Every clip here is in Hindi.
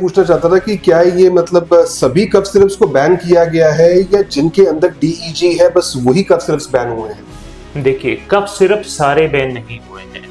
पूछना चाहता था कि क्या ये मतलब सभी कफ सिरप्स को बैन किया गया है या जिनके अंदर डीईजी है बस वही कफ सिरप्स बैन हुए हैं? देखिए, कफ सिरप सारे बैन नहीं हुए हैं।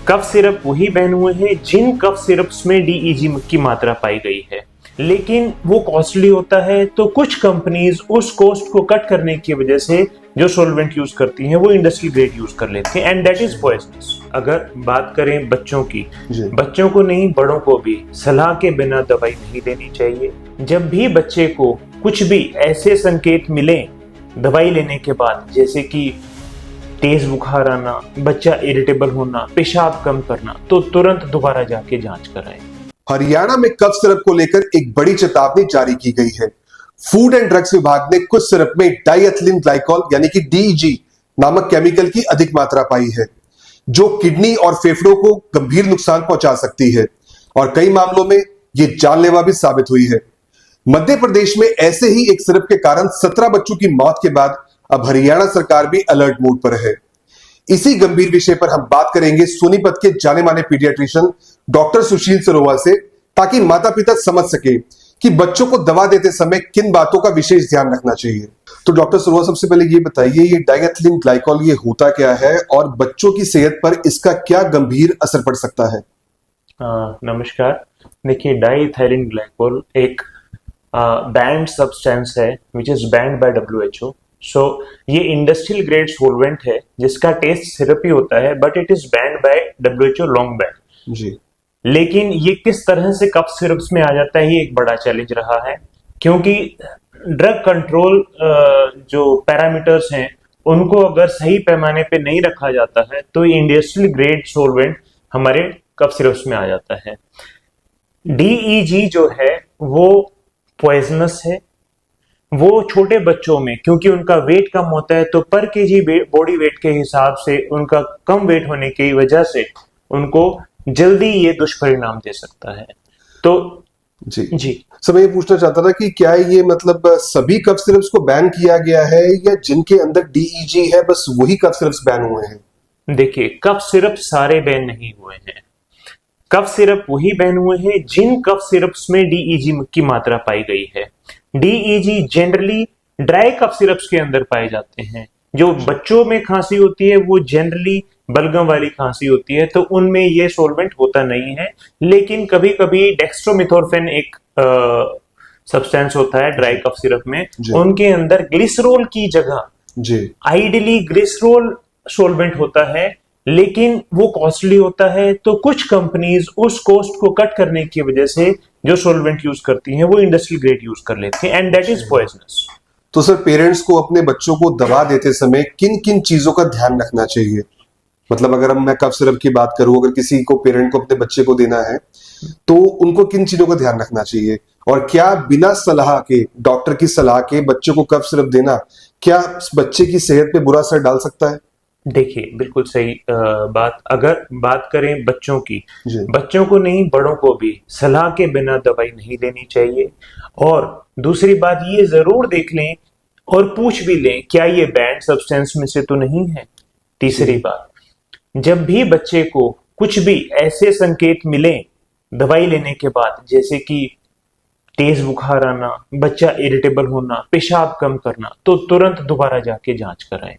कफ सिरप वही बैन हुए हैं जिन कफ सिरप्स में डीईजी की मात्रा पाई गई है, लेकिन वो कॉस्टली होता है, तो कुछ कंपनीज उस कॉस्ट को कट करने की वजह से जो सॉल्वेंट यूज करती हैं वो इंडस्ट्री ग्रेड यूज कर लेते हैं, एंड दैट इज पॉइजनस। अगर बात करें बच्चों की, बच्चों को नहीं बड़ों को भी सलाह के बिना दवाई नहीं देनी चाहिए। जब भी बच्चे को कुछ भी ऐसे संकेत मिले दवाई लेने के बाद, जैसे कि तेज बुखार आना, बच्चा इरिटेबल होना, पेशाब कम करना, तो तुरंत दोबारा जाके जांच कराएं। हरियाणा में कफ सिरप को लेकर एक बड़ी चेतावनी जारी की गई है। फूड एंड ड्रग्स विभाग ने कुछ सिरप में डाइएथिलीन ग्लाइकॉल यानी कि डीईजी नामक केमिकल की अधिक मात्रा पाई है, जो किडनी और फेफड़ों को गंभीर नुकसान पहुंचा सकती है और कई मामलों में यह जानलेवा भी साबित हुई है। मध्य प्रदेश में ऐसे ही एक सिरप के कारण 17 बच्चों की मौत के बाद अब हरियाणा सरकार भी अलर्ट मोड पर है। इसी गंभीर विषय पर हम बात करेंगे सोनीपत के जाने माने पीडियाट्रिशियन डॉक्टर सुशील सरोवर से, ताकि माता पिता समझ सके कि बच्चों को दवा देते समय किन बातों का विशेष ध्यान रखना चाहिए। तो डॉक्टर सरोवर, सबसे पहले ये बताइए, ये डाइएथिलीन ग्लाइकॉल ये होता क्या है और बच्चों की सेहत पर इसका क्या गंभीर असर पड़ सकता है? नमस्कार। देखिए, डाइएथिलीन ग्लाइकॉल एक बैंड सब्सटेंस है which is banned by WHO। सो ये इंडस्ट्रियल ग्रेड सॉल्वेंट है जिसका टेस्ट सिरप ही होता है, but it is banned by WHO long back जी। लेकिन ये किस तरह से कफ सिरप्स में आ जाता है, ये एक बड़ा चैलेंज रहा है, क्योंकि ड्रग कंट्रोल जो पैरामीटर्स हैं उनको अगर सही पैमाने पे नहीं रखा जाता है तो इंडस्ट्रियल ग्रेड सॉल्वेंट हमारे कफ सिरप्स में आ जाता है। डीईजी जो है वो पॉइजनस है। वो छोटे बच्चों में, क्योंकि उनका वेट कम होता है, तो पर केजी बॉडी वेट के हिसाब से उनका कम वेट होने की वजह से उनको जल्दी ये दुष्परिणाम दे सकता है। तो जी सर, मैं ये पूछना चाहता था कि क्या ये मतलब सभी कफ सिरप्स को बैन किया गया है या जिनके अंदर डीईजी है बस वही कफ सिरप्स बैन हुए हैं? देखिए, कफ सिरप सारे बैन नहीं हुए हैं। कफ सिरप वही बैन हुए हैं जिन कफ सिरप्स में डीईजी की मात्रा पाई गई है। DEG generally dry cough syrups के अंदर पाए जाते हैं। जो बच्चों में खांसी होती है वो जनरली बलगम वाली खांसी होती है, तो उनमें ये सॉल्वेंट होता नहीं है। लेकिन कभी कभी डेक्स्ट्रोमेथोर्फेन एक सब्सटेंस होता है ड्राई कफ सिरप में, उनके अंदर ग्लिसरोल की जगह आइडियली ग्लिसरोल सॉल्वेंट होता है, लेकिन वो कॉस्टली होता है, तो कुछ कंपनीज उस कॉस्ट को कट करने की वजह से जो सॉल्वेंट यूज करती हैं वो इंडस्ट्रियल ग्रेड यूज कर लेते हैं, एंड दैट इज पॉइजनस। तो सर, पेरेंट्स को अपने बच्चों को दवा देते समय किन किन चीजों का ध्यान रखना चाहिए? मतलब अगर मैं कफ सिरप की बात करूं, अगर किसी को पेरेंट को अपने बच्चे को देना है तो उनको किन चीजों का ध्यान रखना चाहिए, और क्या बिना सलाह के, डॉक्टर की सलाह के बच्चे को कफ सिरप देना क्या बच्चे की सेहत पे बुरा असर डाल सकता है? देखिए, बिल्कुल सही बात। अगर बात करें बच्चों की, बच्चों को नहीं बड़ों को भी सलाह के बिना दवाई नहीं देनी चाहिए। और दूसरी बात, ये जरूर देख लें और पूछ भी लें क्या ये बैंड सब्सटेंस में से तो नहीं है। तीसरी बात, जब भी बच्चे को कुछ भी ऐसे संकेत मिले दवाई लेने के बाद, जैसे कि तेज बुखार आना, बच्चा इरिटेबल होना, पेशाब कम करना, तो तुरंत दोबारा जाके जांच कराएं।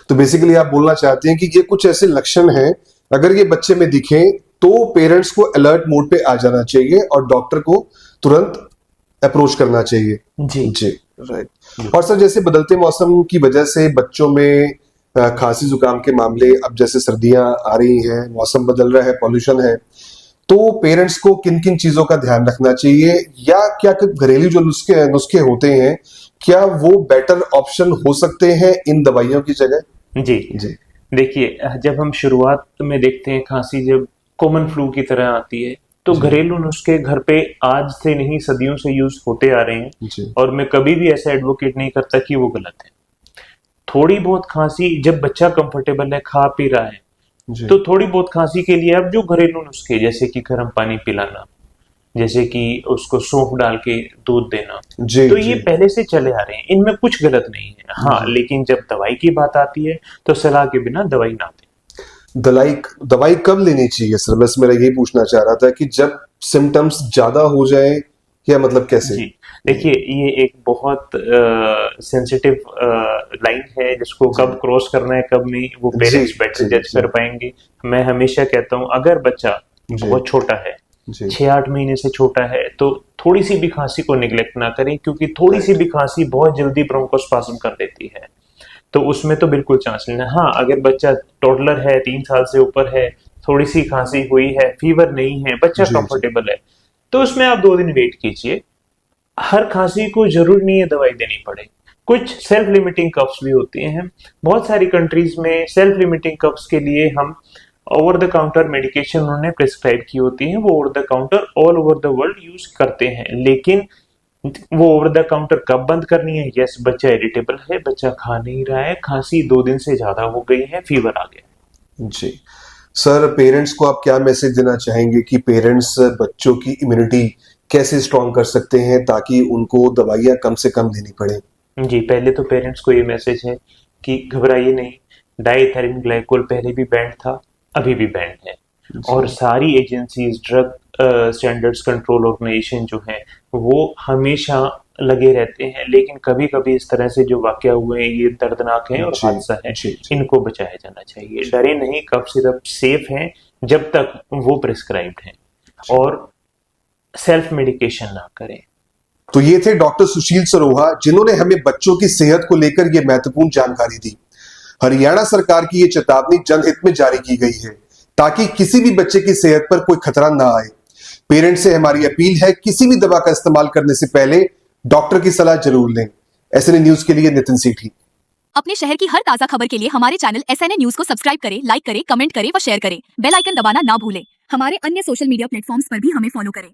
तो बेसिकली आप बोलना चाहते हैं कि ये कुछ ऐसे लक्षण हैं, अगर ये बच्चे में दिखे तो पेरेंट्स को अलर्ट मोड पे आ जाना चाहिए और डॉक्टर को तुरंत अप्रोच करना चाहिए। जी राइट। और सर, जैसे बदलते मौसम की वजह से बच्चों में खांसी जुकाम के मामले, अब जैसे सर्दियां आ रही हैं, मौसम बदल रहा है, पॉल्यूशन है, तो पेरेंट्स को किन किन चीजों का ध्यान रखना चाहिए, या क्या घरेलू जो नुस्खे होते हैं क्या वो बेटर ऑप्शन हो सकते हैं इन दवाइयों की जगह? जी देखिए, जब हम शुरुआत में देखते हैं खांसी जब कॉमन फ्लू की तरह आती है, तो घरेलू नुस्खे घर पे आज से नहीं सदियों से यूज होते आ रहे हैं, और मैं कभी भी ऐसा एडवोकेट नहीं करता कि वो गलत है। थोड़ी बहुत खांसी, जब बच्चा कंफर्टेबल है, खा पी रहा है, तो थोड़ी बहुत खांसी के लिए अब जो घरेलू नुस्खे, जैसे कि गर्म पानी पिलाना, जैसे कि उसको सौंफ डाल के दूध देना, तो ये पहले से चले आ रहे हैं, इनमें कुछ गलत नहीं है। हाँ, लेकिन जब दवाई की बात आती है तो सलाह के बिना दवाई ना दें। दवाई दवाई कब लेनी चाहिए सर? बस मेरा यही पूछना चाह रहा था कि जब सिम्टम्स ज्यादा हो जाए, या मतलब कैसे? जी, देखिए ये एक बहुत सेंसिटिव लाइन है जिसको जी कब क्रॉस करना है कब नहीं वो जी पेरेंट्स बेटर जी जज जी कर पाएंगे। मैं हमेशा कहता हूँ अगर बच्चा जी बहुत छोटा है, जी। 6-8 महीने से छोटा है, तो थोड़ी सी भी खांसी को निगलेक्ट ना करें, क्योंकि थोड़ी सी राइट। भी खांसी बहुत जल्दी ब्रोंकोस्पाज्म कर देती है। तो उसमें तो बिल्कुल चांस लेना। हाँ, अगर बच्चा टोडलर है, 3 साल से ऊपर है, थोड़ी सी खांसी हुई है, फीवर नहीं है, बच्चा जी जी कंफर्टेबल है, तो उसमें आप 2 दिन वेट कीजिए। हर खांसी को जरूर नहीं है दवाई देनी पड़े। कुछ सेल्फ लिमिटिंग कफ्स भी होती हैं। बहुत सारी कंट्रीज में सेल्फ लिमिटिंग कफ्स के लिए हम ओवर द काउंटर मेडिकेशन उन्होंने प्रिस्क्राइब की होती है, वो over the counter all over the world use करते हैं। लेकिन वो ओवर द काउंटर कब बंद करनी है? यस, बच्चा इरिटेबल है, बच्चा खा नहीं रहा है, खांसी 2 दिन से ज्यादा हो गई है, फीवर आ गया। जी। सर, पेरेंट्स को आप क्या मैसेज देना चाहेंगे कि पेरेंट्स बच्चों की इम्यूनिटी कैसे स्ट्रॉन्ग कर सकते हैं ताकि उनको दवाइयाँ कम से कम देनी पड़े? जी, पहले तो पेरेंट्स को ये मैसेज है कि घबराइए नहीं। डाइथाइलिन ग्लाइकोल पहले भी बैंड था, अभी भी बैंड है। और जी सारी agencies, drug standards control organisation जो है, वो हमेशा लगे रहते हैं। लेकिन कभी कभी इस तरह से जो वाकया हुए हैं ये दर्दनाक है और जी हादसा है, जी जी इनको बचाया जाना चाहिए। जी डरे नहीं, कफ सिरप सेफ हैं जब तक वो प्रिस्क्राइब्ड हैं। जी। और सेल्फ मेडिकेशन ना करें। तो ये थे डॉक्टर सुशील सरोहा, जिन्होंने हमें बच्चों की सेहत को लेकर ये महत्वपूर्ण जानकारी दी। हरियाणा सरकार की ये चेतावनी जनहित में जारी की गई है ताकि किसी भी बच्चे की सेहत पर कोई खतरा ना आए। पेरेंट्स से हमारी अपील है, किसी भी दवा का इस्तेमाल करने से पहले डॉक्टर की सलाह जरूर लें। एसएनए न्यूज के लिए नितिन सेठी। अपने शहर की हर ताजा खबर के लिए हमारे चैनल एसएनए न्यूज को सब्सक्राइब करें, लाइक करें, कमेंट करें व शेयर करें। बेल आइकन दबाना ना भूलें। हमारे अन्य सोशल मीडिया प्लेटफॉर्म्स पर भी हमें फॉलो करें।